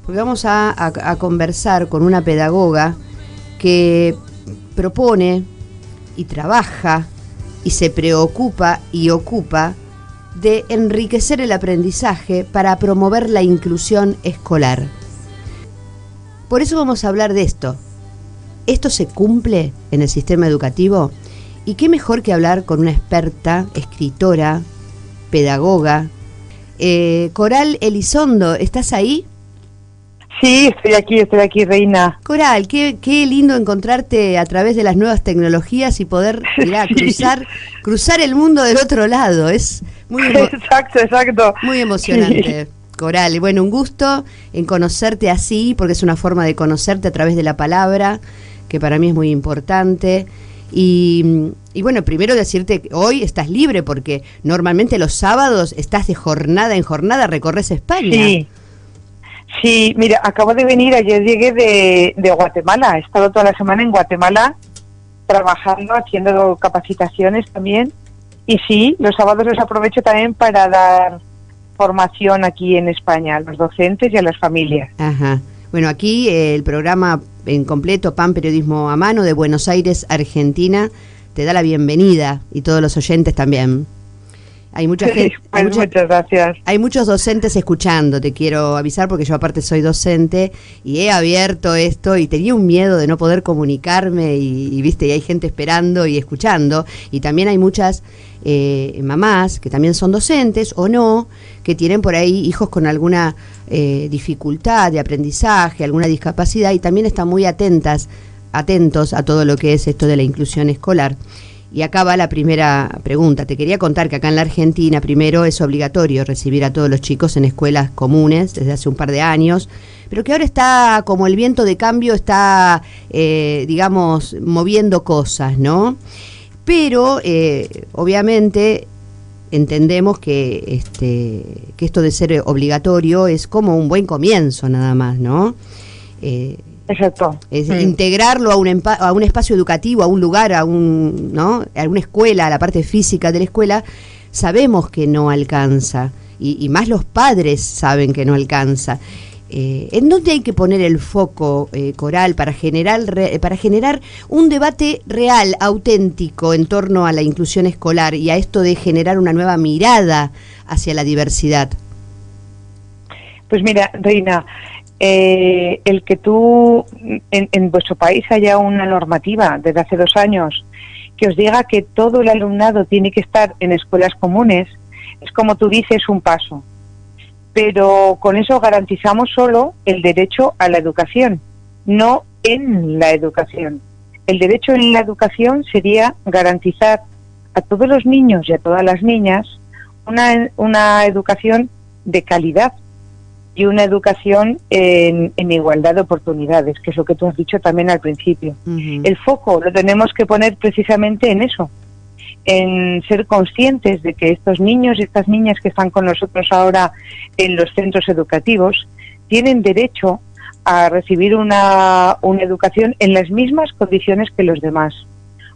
porque vamos a conversar con una pedagoga que propone y trabaja y se preocupa y ocupa de enriquecer el aprendizaje para promover la inclusión escolar. Por eso vamos a hablar de esto. ¿Esto se cumple en el sistema educativo? Y qué mejor que hablar con una experta, escritora, pedagoga. Coral Elizondo, ¿estás ahí? Sí, estoy aquí, Reina. Coral, qué lindo encontrarte a través de las nuevas tecnologías y poder cruzar el mundo del otro lado. Es muy exacto. Muy emocionante, sí. Coral. Y bueno, un gusto en conocerte así, porque es una forma de conocerte a través de la palabra, que para mí es muy importante. Y bueno, primero decirte que hoy estás libre, porque normalmente los sábados estás de jornada en jornada, recorres España. Sí, mira, acabo de venir, ayer llegué de Guatemala, he estado toda la semana en Guatemala trabajando, haciendo capacitaciones también, y sí, los sábados los aprovecho también para dar formación aquí en España a los docentes y a las familias. Ajá. Bueno, aquí el programa en completo, PAN Periodismo a Mano, de Buenos Aires, Argentina, te da la bienvenida, y todos los oyentes también. Hay mucha gente, muchas gracias. Hay muchos docentes escuchando, te quiero avisar, porque yo aparte soy docente y he abierto esto y tenía un miedo de no poder comunicarme y viste, y hay gente esperando y escuchando, y también hay muchas mamás que también son docentes o no, que tienen por ahí hijos con alguna dificultad de aprendizaje, alguna discapacidad, y también están muy atentos a todo lo que es esto de la inclusión escolar. Y acá va la primera pregunta. Te quería contar que acá en la Argentina primero es obligatorio recibir a todos los chicos en escuelas comunes desde hace un par de años, pero que ahora está, como el viento de cambio, está, digamos, moviendo cosas, ¿no? Pero, obviamente, entendemos que esto de ser obligatorio es como un buen comienzo nada más, ¿no? Exacto. Es integrarlo a un espacio educativo, a un lugar, ¿no? A una escuela, a la parte física de la escuela. Sabemos que no alcanza, y más los padres saben que no alcanza. ¿En dónde hay que poner el foco, Coral, para generar un debate real, auténtico, en torno a la inclusión escolar y a esto de generar una nueva mirada hacia la diversidad? Pues mira, Reina, el que tú en vuestro país haya una normativa desde hace 2 años que os diga que todo el alumnado tiene que estar en escuelas comunes, es, como tú dices, un paso. Pero con eso garantizamos solo el derecho a la educación, no en la educación. El derecho en la educación sería garantizar a todos los niños y a todas las niñas una educación de calidad y una educación en igualdad de oportunidades, que es lo que tú has dicho también al principio. Uh-huh. El foco lo tenemos que poner precisamente en eso, en ser conscientes de que estos niños y estas niñas que están con nosotros ahora en los centros educativos tienen derecho a recibir una educación en las mismas condiciones que los demás,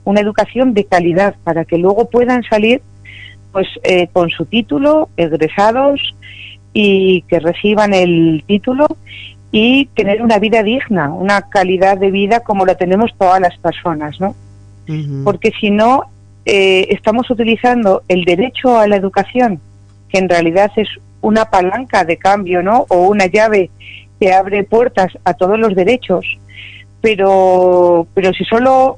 una educación de calidad para que luego puedan salir pues con su título, egresados, y que reciban el título y tener una vida digna, una calidad de vida como la tenemos todas las personas, ¿no? Uh-huh. Porque si no, estamos utilizando el derecho a la educación, que en realidad es una palanca de cambio, ¿no? O una llave que abre puertas a todos los derechos, pero si solo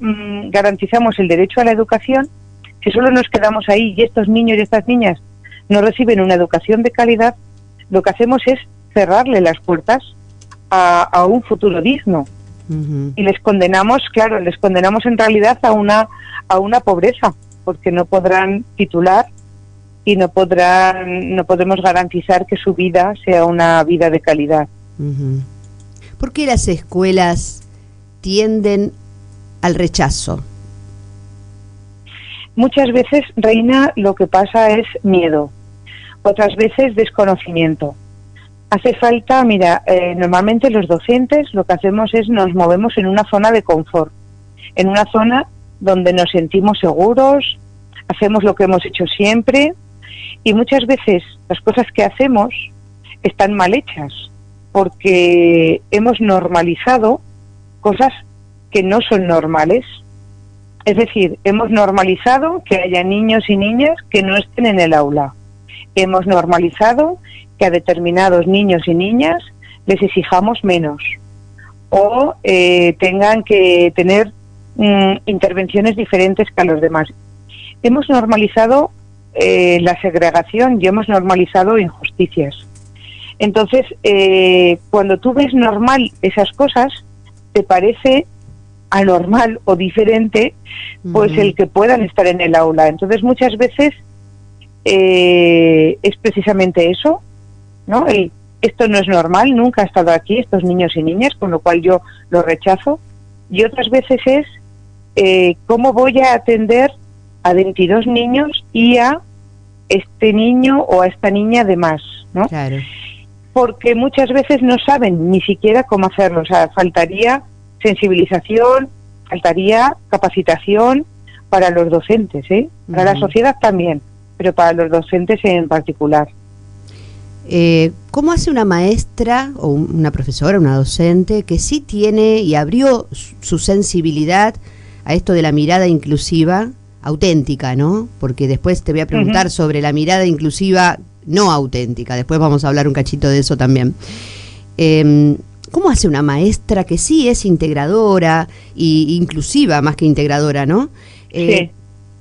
garantizamos el derecho a la educación, si solo nos quedamos ahí y estos niños y estas niñas no reciben una educación de calidad, lo que hacemos es cerrarle las puertas a un futuro digno. Uh-huh. Y les condenamos en realidad a una pobreza, porque no podrán titular y no podemos garantizar que su vida sea una vida de calidad. Uh-huh. ¿Por qué las escuelas tienden al rechazo? Muchas veces, Reina, lo que pasa es miedo. Otras veces desconocimiento. Hace falta, mira, normalmente los docentes lo que hacemos es nos movemos en una zona de confort, en una zona donde nos sentimos seguros, hacemos lo que hemos hecho siempre, y muchas veces las cosas que hacemos están mal hechas, porque hemos normalizado cosas que no son normales. Es decir, hemos normalizado que haya niños y niñas que no estén en el aula. Hemos normalizado que a determinados niños y niñas les exijamos menos o tengan que tener intervenciones diferentes que a los demás. Hemos normalizado la segregación y hemos normalizado injusticias. Entonces, cuando tú ves normal esas cosas, te parece anormal o diferente, pues el que puedan estar en el aula. Entonces, muchas veces es precisamente eso, ¿no? Esto no es normal, nunca ha estado aquí estos niños y niñas, con lo cual yo lo rechazo. Y otras veces es cómo voy a atender a 22 niños y a este niño o a esta niña de más, ¿no? Claro. Porque muchas veces no saben ni siquiera cómo hacerlo. O sea, faltaría sensibilización, faltaría capacitación para los docentes, para la sociedad también, pero para los docentes en particular. ¿Cómo hace una maestra o una profesora, una docente que sí tiene y abrió su sensibilidad a esto de la mirada inclusiva auténtica, ¿no? Porque después te voy a preguntar sobre la mirada inclusiva no auténtica, después vamos a hablar un cachito de eso también. ¿Cómo hace una maestra que sí es integradora e inclusiva más que integradora, ¿no? Sí.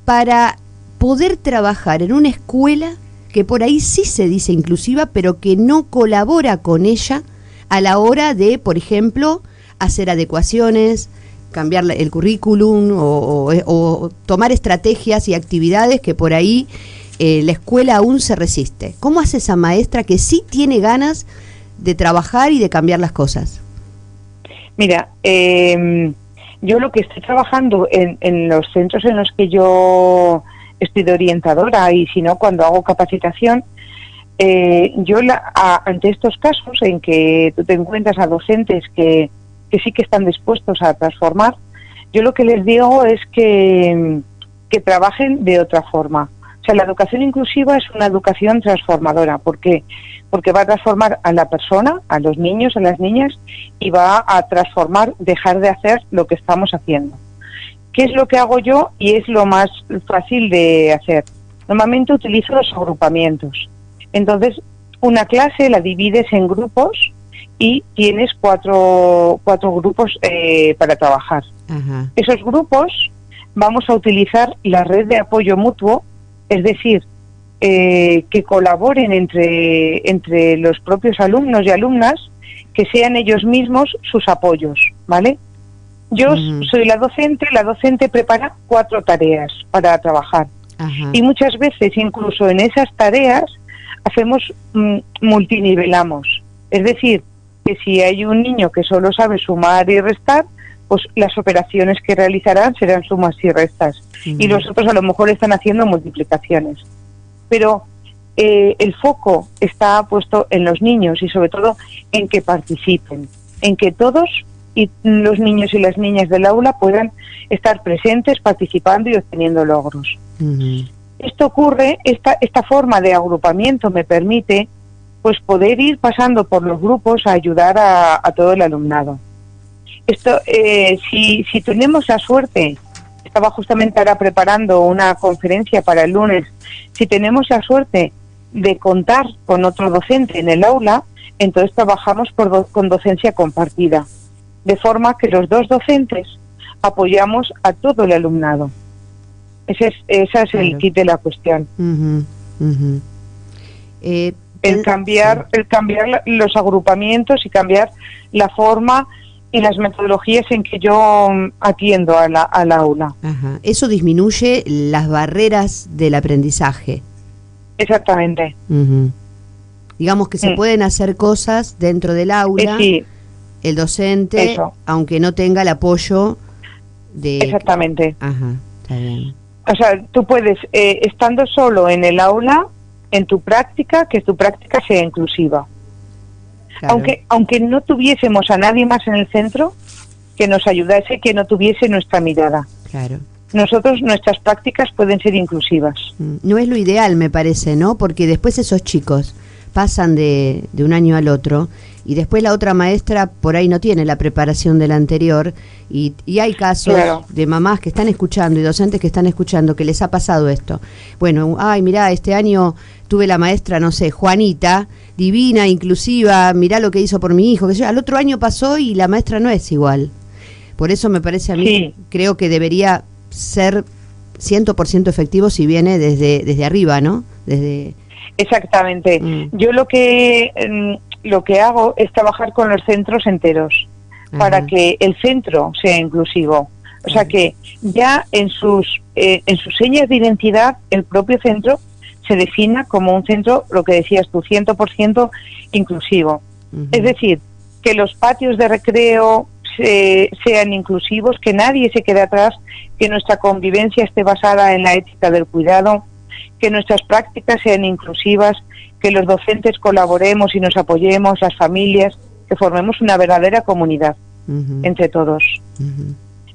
Para poder trabajar en una escuela que por ahí sí se dice inclusiva, pero que no colabora con ella a la hora de, por ejemplo, hacer adecuaciones, cambiar el currículum o tomar estrategias y actividades que por ahí la escuela aún se resiste? ¿Cómo hace esa maestra que sí tiene ganas de trabajar y de cambiar las cosas? Mira, yo lo que estoy trabajando en los centros en los que yo estoy de orientadora, y si no, cuando hago capacitación, yo ante estos casos en que tú te encuentras a docentes que sí que están dispuestos a transformar, yo lo que les digo es que trabajen de otra forma. O sea, la educación inclusiva es una educación transformadora. ¿Por qué? Porque va a transformar a la persona, a los niños, a las niñas, y va a transformar, dejar de hacer lo que estamos haciendo. ¿Qué es lo que hago yo? Y es lo más fácil de hacer. Normalmente utilizo los agrupamientos. Entonces, una clase la divides en grupos y tienes cuatro grupos para trabajar. Ajá. Esos grupos vamos a utilizar la red de apoyo mutuo, es decir, que colaboren entre los propios alumnos y alumnas, que sean ellos mismos sus apoyos, ¿vale? Yo soy la docente prepara 4 tareas para trabajar. Ajá. Y muchas veces, incluso en esas tareas, multinivelamos. Es decir, que si hay un niño que solo sabe sumar y restar, pues las operaciones que realizarán serán sumas y restas. Y los otros a lo mejor están haciendo multiplicaciones. Pero el foco está puesto en los niños y sobre todo en que participen, en que todos y los niños y las niñas del aula puedan estar presentes, participando y obteniendo logros. Esto ocurre, esta forma de agrupamiento me permite pues poder ir pasando por los grupos a ayudar a todo el alumnado. Esto, si tenemos la suerte, estaba justamente ahora preparando una conferencia para el lunes, si tenemos la suerte de contar con otro docente en el aula, entonces trabajamos con docencia compartida, de forma que los 2 docentes apoyamos a todo el alumnado. Ese es el kit de la cuestión. El cambiar los agrupamientos y cambiar la forma y las metodologías en que yo atiendo al aula. Ajá. Eso disminuye las barreras del aprendizaje. Exactamente. Digamos que se pueden hacer cosas dentro del aula, sí. El docente, aunque no tenga el apoyo de... Exactamente. Ajá, está bien. O sea, tú puedes, estando solo en el aula, en tu práctica, que tu práctica sea inclusiva. Claro. Aunque no tuviésemos a nadie más en el centro que nos ayudase, que no tuviese nuestra mirada. Claro. Nuestras prácticas pueden ser inclusivas. No es lo ideal, me parece, ¿no? Porque después esos chicos pasan de un año al otro, y después la otra maestra por ahí no tiene la preparación de la anterior, y hay casos de mamás que están escuchando y docentes que están escuchando que les ha pasado esto. Bueno, ay, mirá, este año tuve la maestra, no sé, Juanita, divina, inclusiva, mirá lo que hizo por mi hijo, que yo, al otro año pasó y la maestra no es igual. Por eso me parece a mí, creo que debería ser 100% efectivo si viene desde arriba, ¿no? Exactamente. Yo lo que hago es trabajar con los centros enteros para que el centro sea inclusivo. O sea que ya en sus señas de identidad el propio centro se defina como un centro, lo que decías tú, 100% inclusivo. Es decir, que los patios de recreo sean inclusivos, que nadie se quede atrás, que nuestra convivencia esté basada en la ética del cuidado, que nuestras prácticas sean inclusivas, que los docentes colaboremos y nos apoyemos, las familias, que formemos una verdadera comunidad entre todos.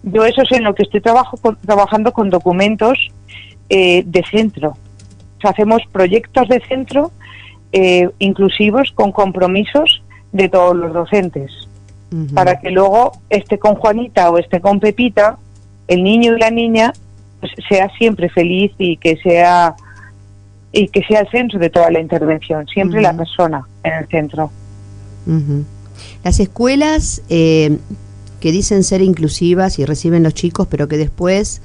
Yo eso es en lo que estoy trabajando con documentos de centro. O sea, hacemos proyectos de centro inclusivos con compromisos de todos los docentes, para que luego esté con Juanita o esté con Pepita, el niño y la niña pues, sea siempre feliz y que sea el centro de toda la intervención, siempre la persona en el centro. Las escuelas que dicen ser inclusivas y reciben los chicos, pero que después,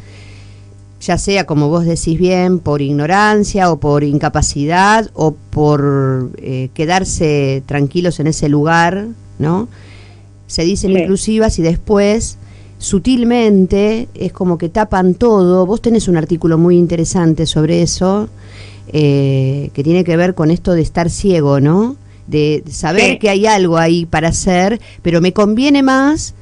ya sea como vos decís bien, por ignorancia o por incapacidad o por quedarse tranquilos en ese lugar, ¿no? Se dicen inclusivas y después sutilmente es como que tapan todo. Vos tenés un artículo muy interesante sobre eso, que tiene que ver con esto de estar ciego, ¿no? De saber que hay algo ahí para hacer, pero me conviene más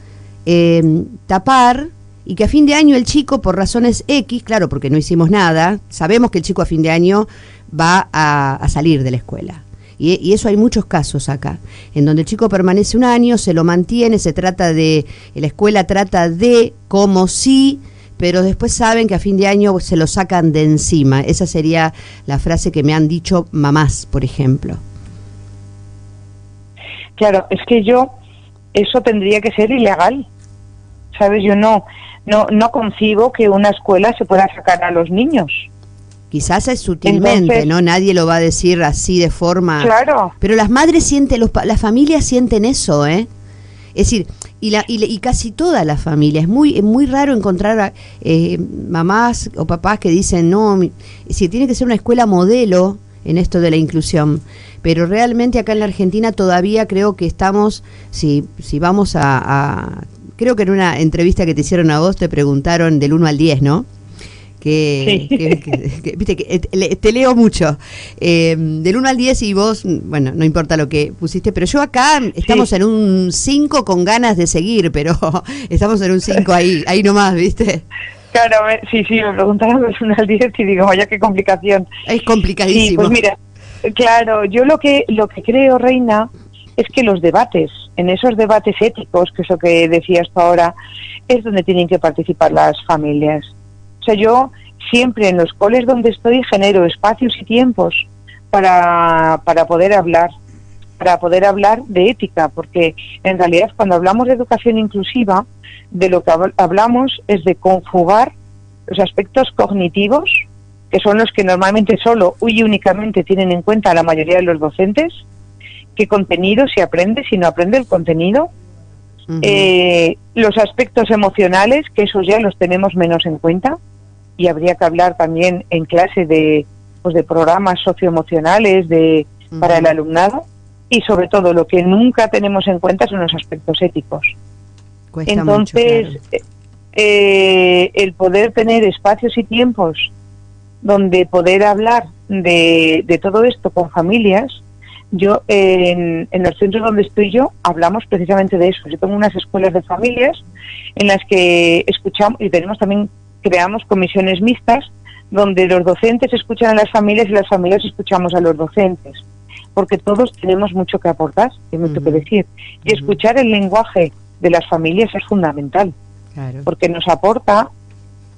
tapar, y que a fin de año el chico, por razones X, claro, porque no hicimos nada, sabemos que el chico a fin de año va a salir de la escuela. Y eso hay muchos casos acá, en donde el chico permanece un año, se lo mantiene, la escuela trata de como si, pero después saben que a fin de año se lo sacan de encima. Esa sería la frase que me han dicho mamás, por ejemplo. Claro, es que eso tendría que ser ilegal, ¿sabes? Yo no concibo que una escuela se pueda sacar a los niños. Quizás es sutilmente, entonces, ¿no? Nadie lo va a decir así de forma... Claro. Pero las madres sienten, las familias sienten eso, ¿eh? Es decir, y casi toda la familia. Es muy raro encontrar mamás o papás que dicen, no, si tiene que ser una escuela modelo en esto de la inclusión. Pero realmente acá en la Argentina todavía creo que estamos, si vamos creo que en una entrevista que te hicieron a vos te preguntaron del 1 al 10, ¿no? Viste que te leo mucho, del 1 al 10 y vos, bueno, no importa lo que pusiste, pero yo acá estamos en un 5 con ganas de seguir, pero estamos en un 5 ahí nomás, ¿viste? Claro, sí, me preguntaron del 1 al 10 y digo, vaya qué complicación. Es complicadísimo. Sí, pues mira, claro, yo lo que creo, Reina, es que los debates, en esos debates éticos, que es lo que decías tú ahora, es donde tienen que participar las familias. O sea, yo siempre en los coles donde estoy genero espacios y tiempos para poder hablar de ética, porque en realidad cuando hablamos de educación inclusiva, de lo que hablamos es de conjugar los aspectos cognitivos, que son los que normalmente solo y únicamente tienen en cuenta la mayoría de los docentes. ¿Qué contenido se aprende si no aprende el contenido? Los aspectos emocionales, que esos ya los tenemos menos en cuenta, y habría que hablar también en clase de programas socioemocionales para el alumnado, y sobre todo lo que nunca tenemos en cuenta son los aspectos éticos. Cuesta entonces mucho, claro. El poder tener espacios y tiempos donde poder hablar de todo esto con familias. Yo en los centros donde estoy yo hablamos precisamente de eso. Yo tengo unas escuelas de familias en las que escuchamos, y creamos comisiones mixtas donde los docentes escuchan a las familias y las familias escuchamos a los docentes, porque todos tenemos mucho que aportar y mucho que decir, y escuchar el lenguaje de las familias es fundamental, claro, porque nos aporta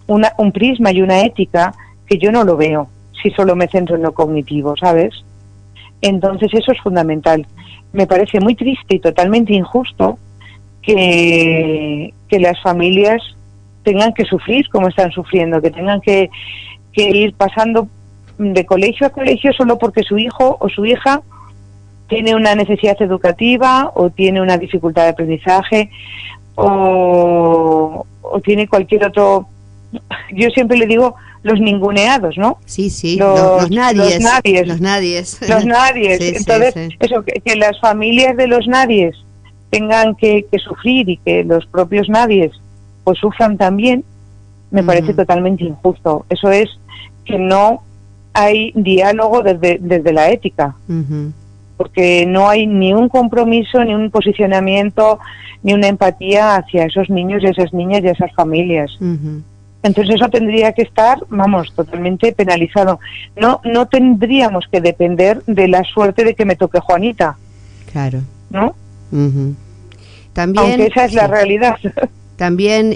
un prisma y una ética que yo no lo veo si solo me centro en lo cognitivo, ¿sabes? Entonces eso es fundamental. Me parece muy triste y totalmente injusto que las familias tengan que sufrir como están sufriendo, que tengan que ir pasando de colegio a colegio solo porque su hijo o su hija tiene una necesidad educativa o tiene una dificultad de aprendizaje o tiene cualquier otro. Yo siempre le digo los ninguneados, ¿no? Sí, los nadies. Los nadies. Sí, entonces, sí. Eso, que las familias de los nadies tengan que sufrir y que los propios nadies pues sufran también, me parece totalmente injusto. Eso es que no hay diálogo desde la ética, porque no hay ni un compromiso, ni un posicionamiento, ni una empatía hacia esos niños y esas niñas y esas familias. Entonces eso tendría que estar, totalmente penalizado. No tendríamos que depender de la suerte de que me toque Juanita. Claro. ¿No? También, aunque esa es la realidad. También,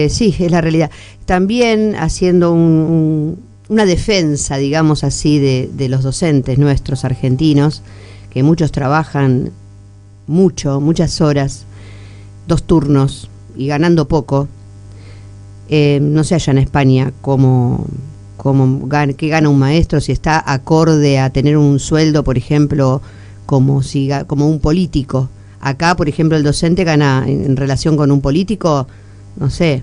sí, es la realidad. También haciendo una defensa, digamos así, de los docentes nuestros argentinos, que muchos trabajan muchas horas, 2 turnos y ganando poco. No sé allá en España qué gana un maestro, si está acorde a tener un sueldo, por ejemplo, como un político. Acá, por ejemplo, el docente gana en relación con un político, no sé,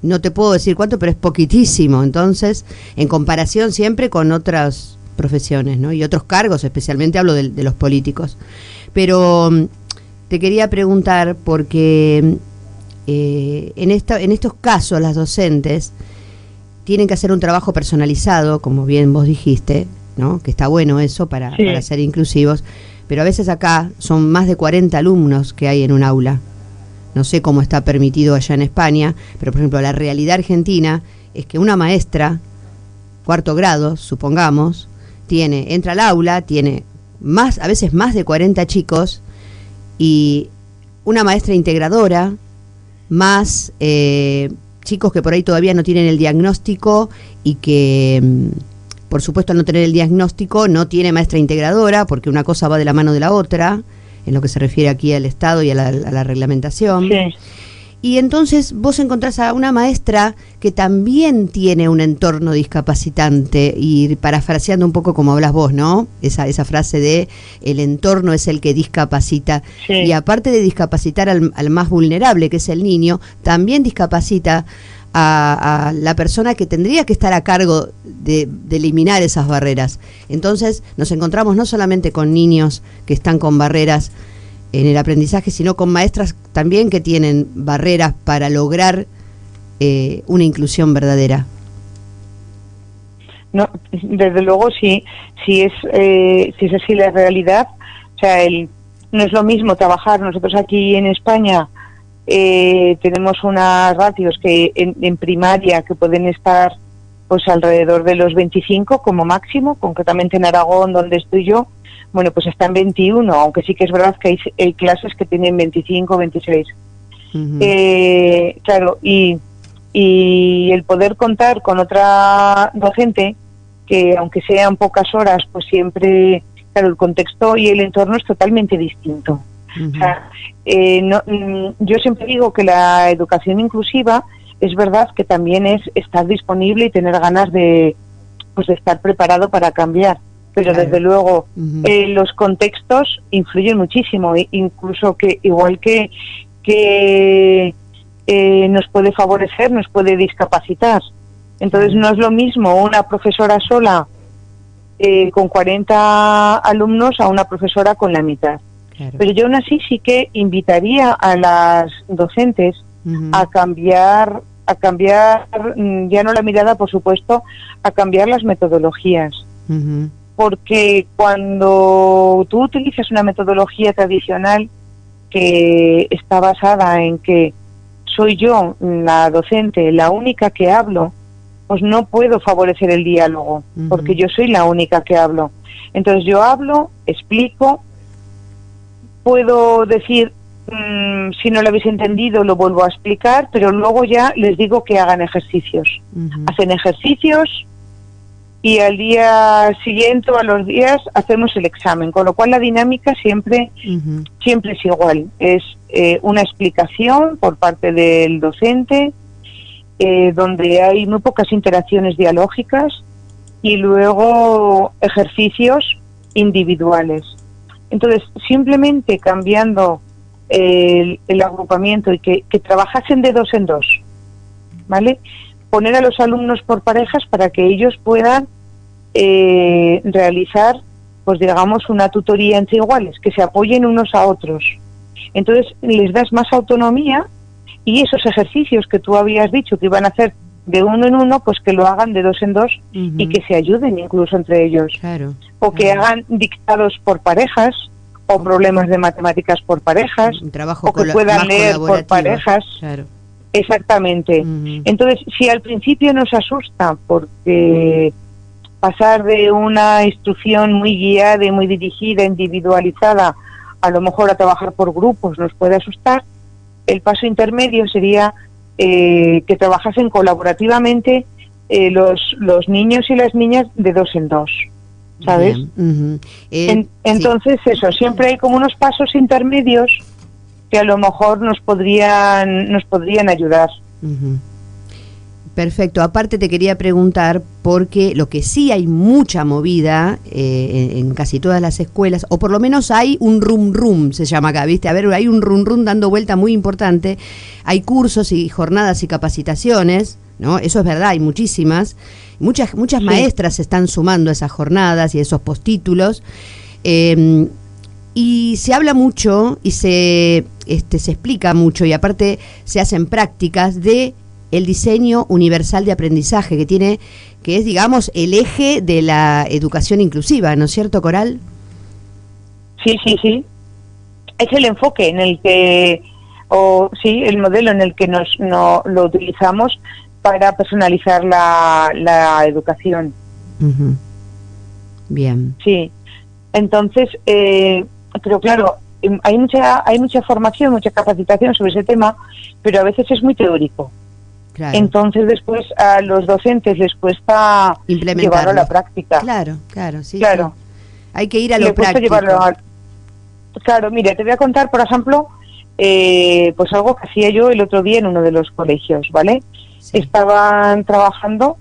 no te puedo decir cuánto, pero es poquitísimo. Entonces, en comparación siempre con otras profesiones, ¿no? Y otros cargos, especialmente hablo de los políticos. Pero te quería preguntar, porque en estos casos las docentes tienen que hacer un trabajo personalizado, como bien vos dijiste, ¿no? Que está bueno eso para ser inclusivos. Pero a veces acá son más de 40 alumnos que hay en un aula. No sé cómo está permitido allá en España, pero por ejemplo la realidad argentina es que una maestra, 4º grado, supongamos, entra al aula, tiene a veces más de 40 chicos, y una maestra integradora, más chicos que por ahí todavía no tienen el diagnóstico y que... Por supuesto, al no tener el diagnóstico, no tiene maestra integradora, porque una cosa va de la mano de la otra, en lo que se refiere aquí al Estado y a la reglamentación. Sí. Y entonces vos encontrás a una maestra que también tiene un entorno discapacitante, y parafraseando un poco como hablas vos, ¿no? Esa frase de el entorno es el que discapacita. Sí. Y aparte de discapacitar al más vulnerable, que es el niño, también discapacita a la persona que tendría que estar a cargo de eliminar esas barreras. Entonces nos encontramos no solamente con niños que están con barreras en el aprendizaje, sino con maestras también que tienen barreras para lograr una inclusión verdadera. No, desde luego si es así la realidad. O sea, no es lo mismo trabajar nosotros aquí en España. Tenemos unas ratios que en primaria que pueden estar pues alrededor de los 25 como máximo, concretamente en Aragón, donde estoy yo, bueno, pues está en 21, aunque sí que es verdad que hay clases que tienen 25, 26. Claro, y el poder contar con otra docente que, aunque sean pocas horas, pues siempre, claro, el contexto y el entorno es totalmente distinto. O sea, yo siempre digo que la educación inclusiva es verdad que también es estar disponible y tener ganas de estar preparado para cambiar, pero desde luego los contextos influyen muchísimo, incluso que igual que nos puede favorecer, nos puede discapacitar. Entonces no es lo mismo una profesora sola con 40 alumnos a una profesora con la mitad. Claro. Pero yo aún así sí que invitaría a las docentes a cambiar, ya no la mirada, por supuesto, a cambiar las metodologías. Porque cuando tú utilizas una metodología tradicional que está basada en que soy yo, la docente, la única que hablo, pues no puedo favorecer el diálogo, porque yo soy la única que hablo. Entonces yo hablo, explico, puedo decir, si no lo habéis entendido lo vuelvo a explicar, pero luego ya les digo que hagan ejercicios. Hacen ejercicios y al día siguiente o a los días hacemos el examen, con lo cual la dinámica siempre es igual. Es una explicación por parte del docente, donde hay muy pocas interacciones dialógicas, y luego ejercicios individuales. Entonces, simplemente cambiando el agrupamiento y que trabajasen de 2 en 2, ¿vale? Poner a los alumnos por parejas para que ellos puedan realizar, pues digamos, una tutoría entre iguales, que se apoyen unos a otros. Entonces les das más autonomía, y esos ejercicios que tú habías dicho que iban a hacer de 1 en 1, pues que lo hagan de 2 en 2 y que se ayuden incluso entre ellos. Claro, o que hagan dictados por parejas, o problemas de matemáticas por parejas, un trabajo o que puedan leer por parejas. Claro. Exactamente. Entonces, si al principio nos asusta, porque pasar de una instrucción muy guiada y muy dirigida, individualizada, a lo mejor a trabajar por grupos nos puede asustar, el paso intermedio sería que trabajasen colaborativamente los niños y las niñas de 2 en 2, ¿sabes? Entonces, sí, eso, siempre hay como unos pasos intermedios que a lo mejor nos podrían ayudar. Perfecto. Aparte te quería preguntar, porque lo que sí hay mucha movida en casi todas las escuelas, o por lo menos hay un rum se llama acá, ¿viste? A ver, hay un rum dando vuelta muy importante. Hay cursos y jornadas y capacitaciones, ¿no? Eso es verdad, hay muchísimas. Muchas sí, maestras se están sumando a esas jornadas y a esos postítulos. Y se habla mucho y se explica mucho, y aparte se hacen prácticas de el diseño universal de aprendizaje, que es, digamos, el eje de la educación inclusiva, ¿no es cierto, Coral? Sí. Es el enfoque en el que, el modelo en el que lo utilizamos para personalizar la educación. Bien. Sí. Entonces, pero claro, hay mucha formación, mucha capacitación sobre ese tema, pero a veces es muy teórico. Claro. Entonces después a los docentes les cuesta llevarlo a la práctica. Claro, sí. Claro. Sí. Hay que ir a lo práctico. Claro, mira, te voy a contar, por ejemplo, pues algo que hacía yo el otro día en uno de los colegios, ¿vale? Sí. Estaban trabajando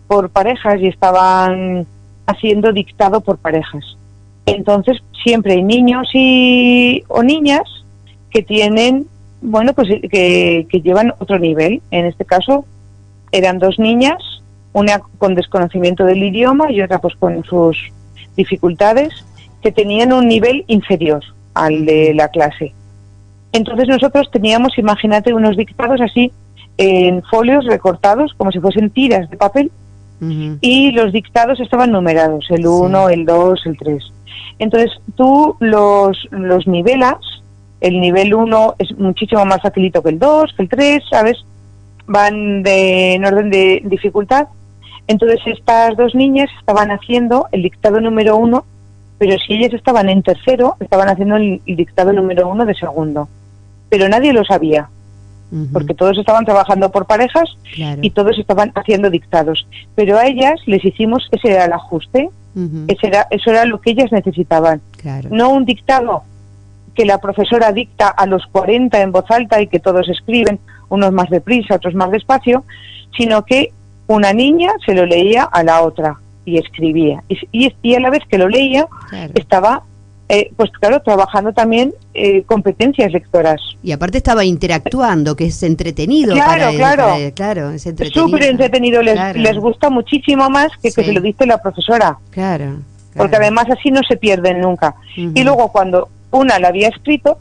por parejas y estaban haciendo dictado por parejas. Entonces siempre hay niños o niñas que tienen, bueno, pues que llevan otro nivel. En este caso eran 2 niñas, una con desconocimiento del idioma y otra pues con sus dificultades, que tenían un nivel inferior al de la clase. Entonces nosotros teníamos, imagínate, unos dictados así en folios recortados como si fuesen tiras de papel, y los dictados estaban numerados, el 1, el 2, el 3. Entonces tú los nivelas. El nivel 1 es muchísimo más facilito que el 2, que el 3, ¿sabes? Van en orden de dificultad. Entonces estas 2 niñas estaban haciendo el dictado número 1, pero si ellas estaban en tercero, estaban haciendo el dictado número 1 de segundo. Pero nadie lo sabía, porque todos estaban trabajando por parejas, claro, y todos estaban haciendo dictados. Pero a ellas les hicimos, ese era el ajuste, eso era lo que ellas necesitaban. Claro. No un dictado que la profesora dicta a los 40 en voz alta y que todos escriben, unos más deprisa, otros más despacio, sino que una niña se lo leía a la otra y escribía. Y a la vez que lo leía, claro, estaba, pues claro, trabajando también competencias lectoras. Y aparte estaba interactuando, que es entretenido. Claro, claro, es entretenido. Súper entretenido, les gusta muchísimo más que se lo dice la profesora. Claro. Porque además así no se pierden nunca. Y luego cuando una la había escrito,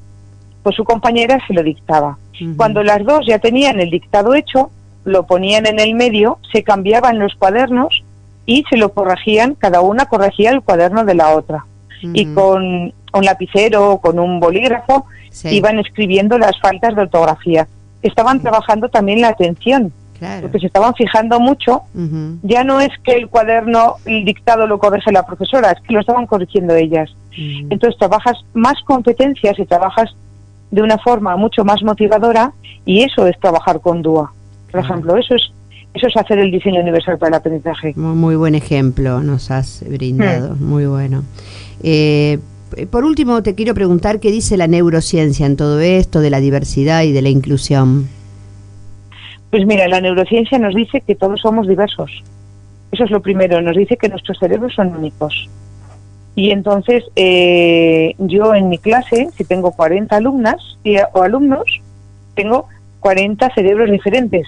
pues su compañera se lo dictaba. Cuando las 2 ya tenían el dictado hecho, lo ponían en el medio, se cambiaban los cuadernos y se lo corregían, cada una corregía el cuaderno de la otra. Y con un lapicero o con un bolígrafo iban escribiendo las faltas de ortografía. Estaban trabajando también la atención. Claro. Porque se estaban fijando mucho. Ya no es que el cuaderno, el dictado lo corrige la profesora, es que lo estaban corrigiendo ellas. Entonces trabajas más competencias y trabajas de una forma mucho más motivadora, y eso es trabajar con DUA. Por ejemplo, eso es Eso es hacer el diseño universal para el aprendizaje. Muy buen ejemplo nos has brindado, muy bueno. Por último, te quiero preguntar qué dice la neurociencia en todo esto de la diversidad y de la inclusión. Pues mira, la neurociencia nos dice que todos somos diversos. Eso es lo primero, nos dice que nuestros cerebros son únicos. Y entonces yo en mi clase, si tengo 40 alumnas o alumnos, tengo 40 cerebros diferentes.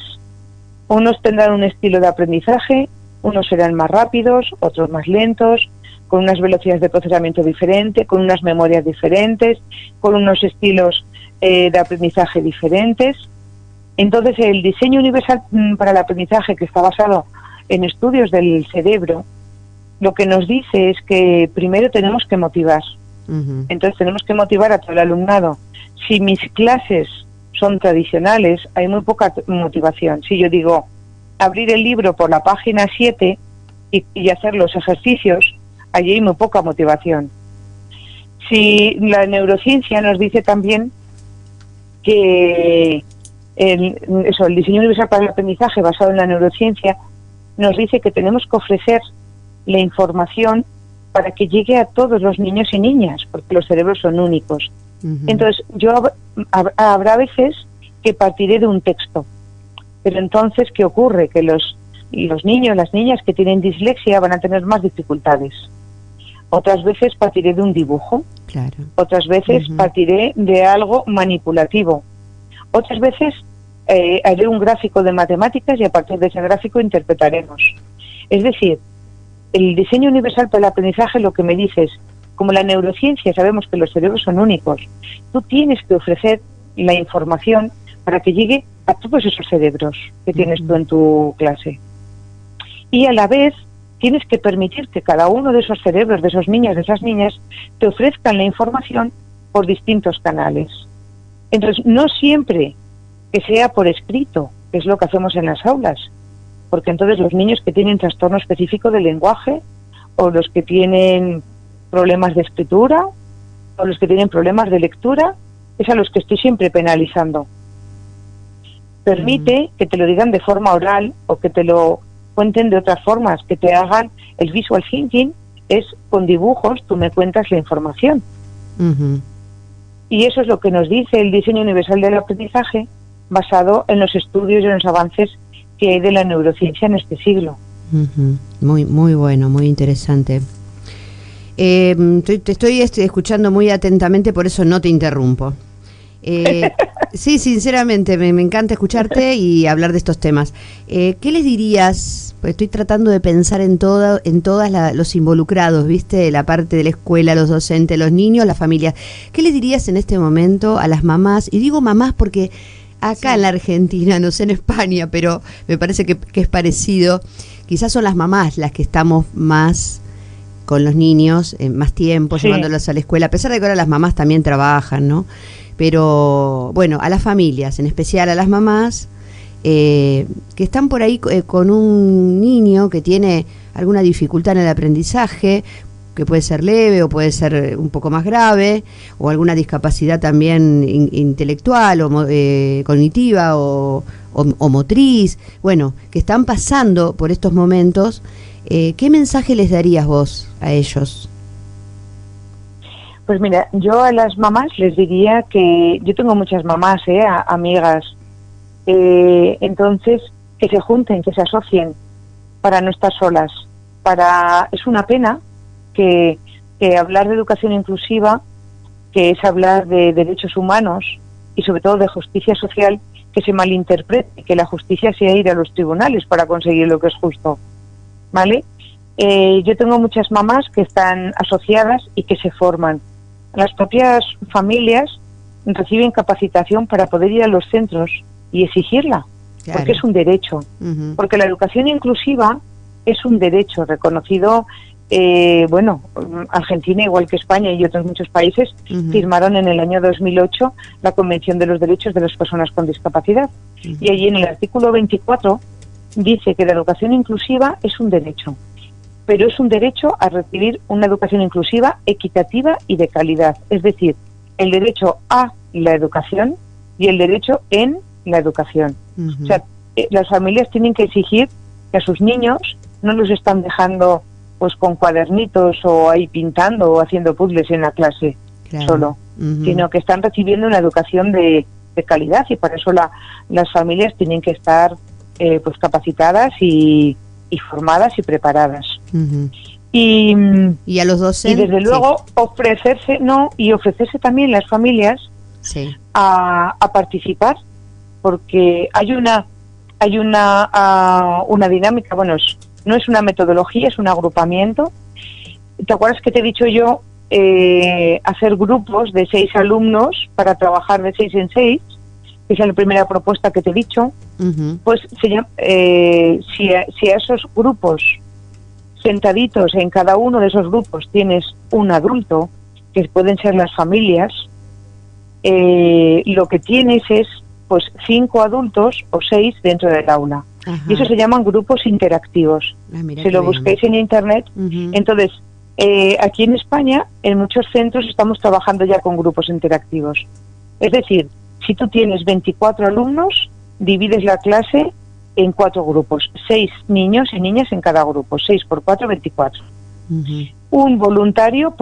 Unos tendrán un estilo de aprendizaje, unos serán más rápidos, otros más lentos, con unas velocidades de procesamiento diferentes, con unas memorias diferentes, con unos estilos de aprendizaje diferentes. Entonces el diseño universal para el aprendizaje, que está basado en estudios del cerebro, lo que nos dice es que primero tenemos que motivar. Entonces tenemos que motivar a todo el alumnado. Si mis clases son tradicionales, hay muy poca motivación. Si yo digo abrir el libro por la página 7 y hacer los ejercicios, allí hay muy poca motivación. Si la neurociencia nos dice también que el diseño universal para el aprendizaje basado en la neurociencia nos dice que tenemos que ofrecer la información para que llegue a todos los niños y niñas, porque los cerebros son únicos. Entonces, habrá veces que partiré de un texto, pero entonces, ¿qué ocurre? Que los niños, las niñas que tienen dislexia van a tener más dificultades. Otras veces partiré de un dibujo, claro. Otras veces partiré de algo manipulativo, otras veces haré un gráfico de matemáticas y a partir de ese gráfico interpretaremos. Es decir, el diseño universal para el aprendizaje lo que me dice es, como la neurociencia sabemos que los cerebros son únicos, tú tienes que ofrecer la información para que llegue a todos esos cerebros que tienes tú en tu clase. Y a la vez tienes que permitir que cada uno de esos cerebros, de esos niños, de esas niñas, te ofrezcan la información por distintos canales. Entonces, no siempre que sea por escrito, que es lo que hacemos en las aulas, porque entonces los niños que tienen trastorno específico del lenguaje, o los que tienen problemas de escritura, o los que tienen problemas de lectura, es a los que estoy siempre penalizando. Permite que te lo digan de forma oral o que te lo cuenten de otras formas, que te hagan el visual thinking, es con dibujos, tú me cuentas la información. Y eso es lo que nos dice el diseño universal del aprendizaje, basado en los estudios y en los avances que hay de la neurociencia en este siglo. Muy, muy bueno, muy interesante. Te estoy escuchando muy atentamente, por eso no te interrumpo. Sí, sinceramente, me encanta escucharte y hablar de estos temas. ¿Qué les dirías? Pues estoy tratando de pensar en todos los involucrados, ¿viste? La parte de la escuela, los docentes, los niños, la familia. ¿Qué les dirías en este momento a las mamás? Y digo mamás porque acá en la Argentina, no sé en España, pero me parece que es parecido. Quizás son las mamás las que estamos más con los niños, más tiempo, llevándolos a la escuela, a pesar de que ahora las mamás también trabajan, ¿no? Pero bueno, a las familias, en especial a las mamás, que están por ahí con un niño que tiene alguna dificultad en el aprendizaje, que puede ser leve o puede ser un poco más grave, o alguna discapacidad también intelectual o cognitiva o motriz, bueno, que están pasando por estos momentos. ¿Qué mensaje les darías vos a ellos? Pues mira, yo a las mamás les diría que yo tengo muchas mamás, amigas, entonces que se junten, que se asocien para no estar solas. Es una pena que hablar de educación inclusiva, que es hablar de derechos humanos y sobre todo de justicia social, que se malinterprete, que la justicia sea ir a los tribunales para conseguir lo que es justo, ¿vale? Yo tengo muchas mamás que están asociadas y que se forman. Las propias familias reciben capacitación para poder ir a los centros y exigirla, claro, porque es un derecho. Porque la educación inclusiva es un derecho reconocido. Argentina, igual que España y otros muchos países, firmaron en el año 2008 la Convención de los Derechos de las Personas con Discapacidad. Y allí en el artículo 24 dice que la educación inclusiva es un derecho, pero es un derecho a recibir una educación inclusiva, equitativa y de calidad. Es decir, el derecho a la educación y el derecho en la educación. O sea, las familias tienen que exigir que a sus niños no los están dejando pues con cuadernitos o ahí pintando o haciendo puzzles en la clase solo, sino que están recibiendo una educación de calidad, y para eso las familias tienen que estar pues capacitadas y formadas y preparadas. Y a los docentes, y desde luego ofrecerse también las familias a participar, porque hay una dinámica, bueno, no es una metodología, es un agrupamiento. ¿Te acuerdas que te he dicho yo hacer grupos de 6 alumnos para trabajar de 6 en 6? Que es la primera propuesta que te he dicho. Pues si a esos grupos, sentaditos en cada uno de esos grupos, tienes un adulto, que pueden ser las familias, lo que tienes es pues 5 adultos o 6 dentro del aula. Y eso se llaman grupos interactivos. Si lo busquéis en internet. Entonces, aquí en España, en muchos centros estamos trabajando ya con grupos interactivos. Es decir, si tú tienes 24 alumnos, divides la clase en 4 grupos, 6 niños y niñas en cada grupo, 6 por 4, 24. Un voluntario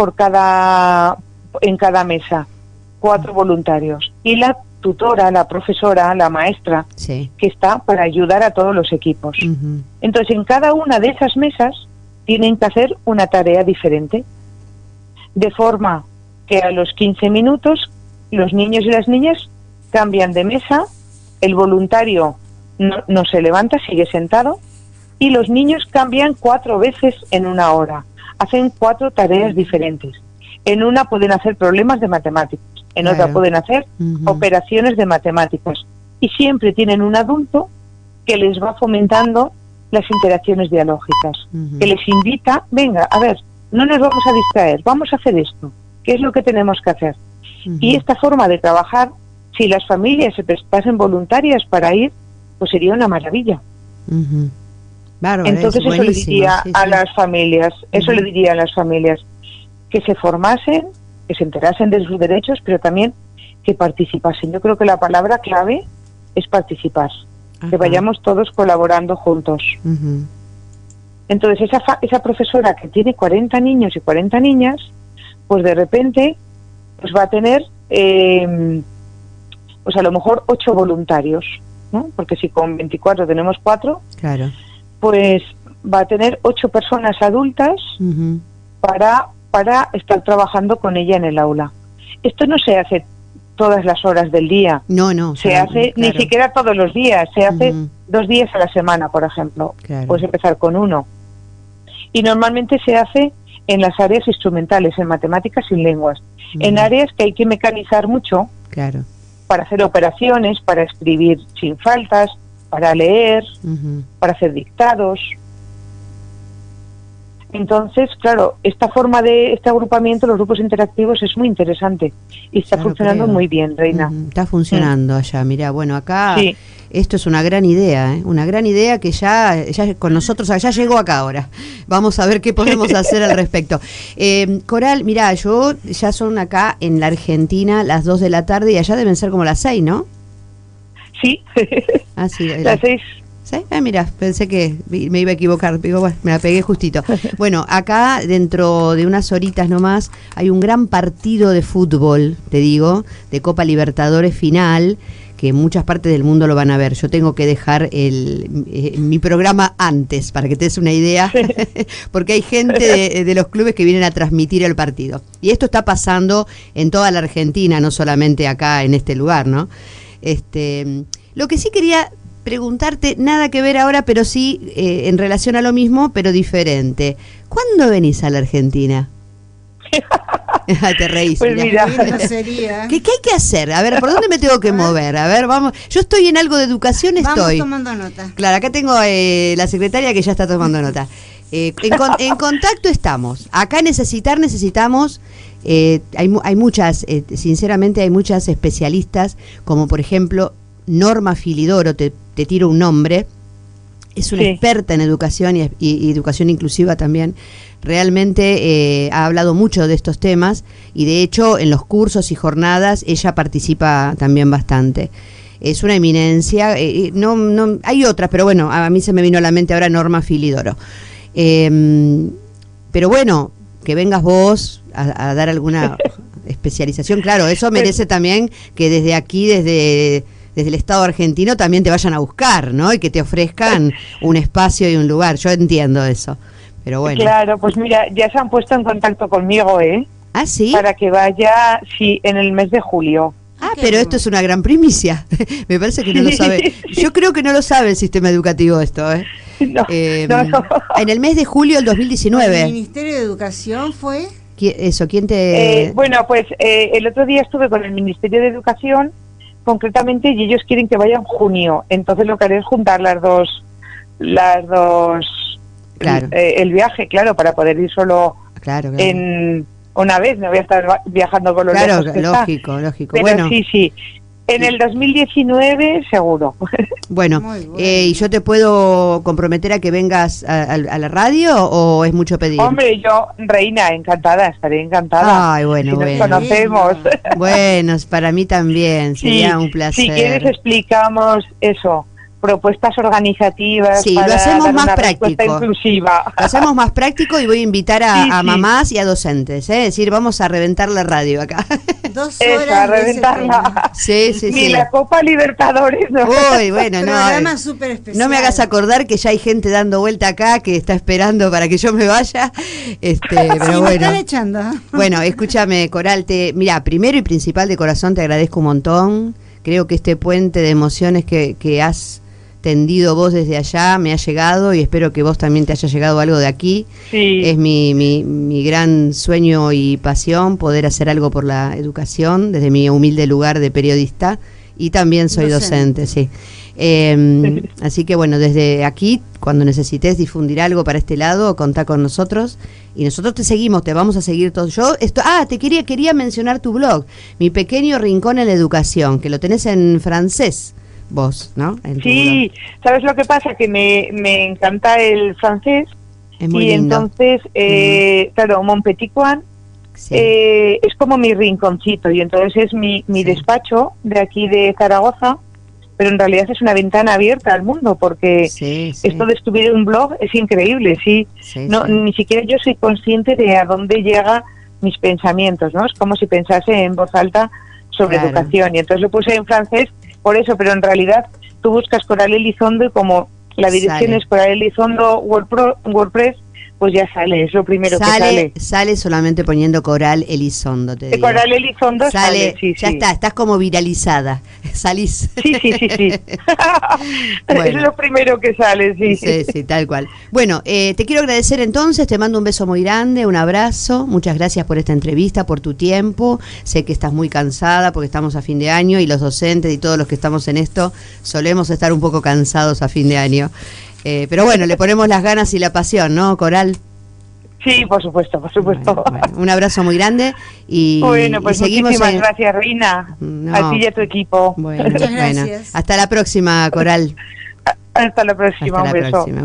en cada mesa, 4 voluntarios. Y la tutora, la profesora, la maestra, que está para ayudar a todos los equipos. Entonces, en cada una de esas mesas tienen que hacer una tarea diferente, de forma que a los 15 minutos los niños y las niñas cambian de mesa, el voluntario no se levanta, sigue sentado, y los niños cambian 4 veces en una hora, hacen 4 tareas diferentes. En una pueden hacer problemas de matemáticas, en otra pueden hacer operaciones de matemáticas, y siempre tienen un adulto que les va fomentando las interacciones dialógicas, que les invita, venga, a ver, no nos vamos a distraer, vamos a hacer esto, ¿qué es lo que tenemos que hacer? Y esta forma de trabajar, si las familias se prestasen voluntarias para ir, pues sería una maravilla. Entonces eso le diría a las familias, le diría a las familias, que se formasen, que se enterasen de sus derechos, pero también que participasen. Yo creo que la palabra clave es participar, que vayamos todos colaborando juntos. Entonces esa profesora que tiene 40 niños y 40 niñas, pues de repente pues va a tener pues a lo mejor 8 voluntarios, ¿no? Porque si con 24 tenemos 4, pues va a tener 8 personas adultas para estar trabajando con ella en el aula. Esto no se hace todas las horas del día. No. Se hace ni siquiera todos los días. Se hace 2 días a la semana, por ejemplo. Puedes empezar con 1. Y normalmente se hace en las áreas instrumentales, en matemáticas y en lenguas. En áreas que hay que mecanizar mucho para hacer operaciones, para escribir sin faltas, para leer, para hacer dictados. Entonces, claro, esta forma de este agrupamiento, los grupos interactivos, es muy interesante y está funcionando muy bien, Reina. Está funcionando allá. Mira, bueno, acá esto es una gran idea, una gran idea que ya con nosotros ya llegó acá ahora. Vamos a ver qué podemos hacer al respecto. Coral, mira, ya son acá en la Argentina las 2 de la tarde y allá deben ser como las 6, ¿no? Sí. Sí, las 6. ¿Sí? Mira, pensé que me iba a equivocar, digo, bueno, me la pegué justito. Bueno, acá dentro de unas horitas nomás hay un gran partido de fútbol, te digo, de Copa Libertadores final, que en muchas partes del mundo lo van a ver. Yo tengo que dejar mi programa antes, para que te des una idea, porque hay gente de los clubes que vienen a transmitir el partido. Y esto está pasando en toda la Argentina, no solamente acá en este lugar, ¿no? Lo que sí quería preguntarte, nada que ver ahora, pero sí en relación a lo mismo, pero diferente. ¿Cuándo venís a la Argentina? Te reís. Pues mira, ¿Qué hay que hacer? A ver, ¿por dónde me tengo que mover? A ver, vamos. Yo estoy en algo de educación, Vamos tomando nota. Claro, acá tengo la secretaria que ya está tomando nota. En contacto estamos. Acá necesitamos. Hay muchas, sinceramente hay muchas especialistas, como por ejemplo Norma Filidoro, te tiro un nombre, es una experta en educación y educación inclusiva también. Realmente ha hablado mucho de estos temas y de hecho en los cursos y jornadas ella participa también bastante. es una eminencia. No, hay otras, pero bueno, a mí se me vino a la mente ahora Norma Filidoro. Pero bueno, que vengas vos a dar alguna especialización, claro, eso merece también que desde aquí, desde el Estado argentino, también te vayan a buscar, ¿no? Y que te ofrezcan un espacio y un lugar. Yo entiendo eso, pero bueno. Claro, pues mira, ya se han puesto en contacto conmigo, ¿eh? ¿Ah, sí? Para que vaya, sí, en el mes de julio. Ah, pero esto es una gran primicia. Me parece que no lo sabe. Yo creo que no lo sabe el sistema educativo esto, ¿eh? No. En el mes de julio del 2019. ¿El Ministerio de Educación fue? ¿Quién te...? Bueno, pues el otro día estuve con el Ministerio de Educación, concretamente, y ellos quieren que vaya en junio. Entonces lo que haré es juntar las dos, claro. El viaje, claro, para poder ir solo claro. en una vez. No voy a estar viajando con los claro, lejos que lógico. Pero bueno, sí. En el 2019 seguro. Bueno, ¿y yo te puedo comprometer a que vengas a la radio o es mucho pedir? Hombre, yo, Reina, encantada, estaré encantada. Ay, bueno, si bueno. nos conocemos. Bueno, para mí también, sería un placer. Si quieres explicamos eso, propuestas organizativas. Sí, para lo hacemos dar más una práctico. respuesta inclusiva. Lo hacemos más práctico y voy a invitar a mamás y a docentes, ¿eh? Es decir, vamos a reventar la radio acá. 2 horas a reventarla. Sí. Ni la Copa Libertadores. No. Uy, bueno, programa súper especial. No me hagas acordar que ya hay gente dando vuelta acá que está esperando para que yo me vaya. Pero sí, bueno. Me están echando. Bueno, escúchame, Coral, mira, primero y principal de corazón te agradezco un montón. Creo que este puente de emociones que has tendido vos desde allá me ha llegado y espero que vos también te haya llegado algo de aquí. Sí. Es mi gran sueño y pasión poder hacer algo por la educación desde mi humilde lugar de periodista y también soy docente, sí. Así que bueno, desde aquí, cuando necesites difundir algo para este lado, contá con nosotros y nosotros te seguimos, te vamos a seguir todos. Quería mencionar tu blog, Mi Pequeño Rincón en la Educación, que lo tenés en francés. Vos, ¿no? Sí, ¿sabes lo que pasa? Que me encanta el francés. Es muy y lindo. Entonces, claro, Mon Petit Coin es como mi rinconcito y entonces es mi despacho de aquí de Zaragoza, pero en realidad es una ventana abierta al mundo porque esto de escribir un blog es increíble, ni siquiera yo soy consciente de a dónde llega mis pensamientos, ¿no? Es como si pensase en voz alta sobre educación y entonces lo puse en francés por eso, pero en realidad tú buscas Coral Elizondo y como la dirección es Coral Elizondo WordPress, pues ya sale, es lo primero que sale. Sale solamente poniendo Coral Elizondo, te digo. Coral Elizondo sale, ya está, estás como viralizada, salís. Sí. Bueno. Es lo primero que sale, Sí, tal cual. Bueno, te quiero agradecer entonces, te mando un beso muy grande, un abrazo, muchas gracias por esta entrevista, por tu tiempo, sé que estás muy cansada porque estamos a fin de año y los docentes y todos los que estamos en esto solemos estar un poco cansados a fin de año. Pero bueno, le ponemos las ganas y la pasión, ¿no, Coral? Sí, por supuesto. Bueno, un abrazo muy grande y bueno, pues y seguimos muchísimas gracias, Reina, a ti y a tu equipo. Muchas gracias. Hasta la próxima, Coral. Hasta la próxima,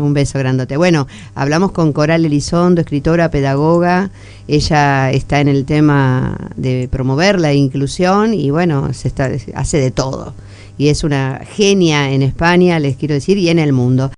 un beso grandote. Bueno, hablamos con Coral Elizondo, escritora, pedagoga. Ella está en el tema de promover la inclusión y bueno, hace de todo. Y es una genia en España, les quiero decir, y en el mundo.